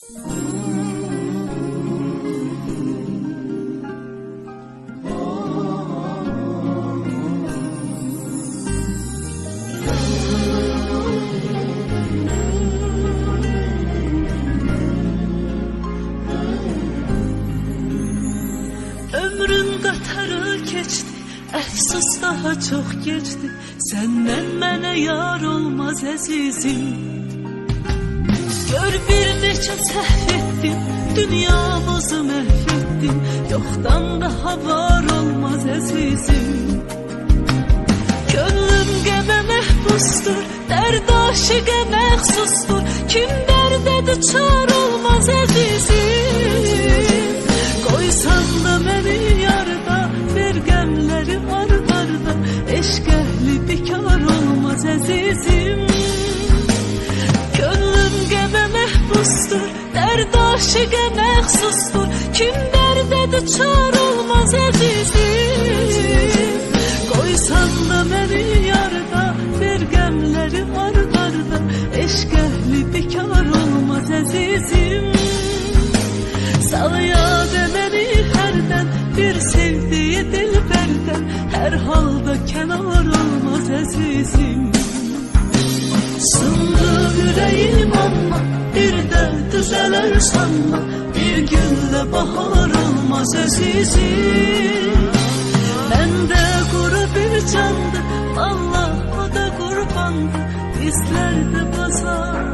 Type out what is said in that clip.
Ömrün qatarı keçdi, əfsus daha çox geçdi. Səndən mənə yar olmaz əzizim. Gör bir neçə səhv etdim, dünyamızı məhv etdim. Yoxdan daha var olmaz əzizim. Gönlüm qəmə məhbusdur, dərd aşiqə məxsusdur. Kim dərdə düçar olmaz əzizim. Qoysan da məni yarda, ver qəmləri ardarda. Eşq əhli bekar olmaz əzizim. Gönlüm qəmə məhbusdur, dərd aşiqə məxsusdur. Kim dərdə düçar olmaz əzizim. Qoysan da məni yarda, ver qəmləri ardarda. Eşq əhli bekar olmaz əzizim. Sal yadə məni hərdən, bir sevdiyi dilbərdən. Hər halda kənar olmaz əzizim. Sındı ürəyim amma, bir də düzələr sanma. Bir günlə bahar olmaz əzizim. Məndə quru bir candı, Allah o da qurbandı. Bizlərdə bazar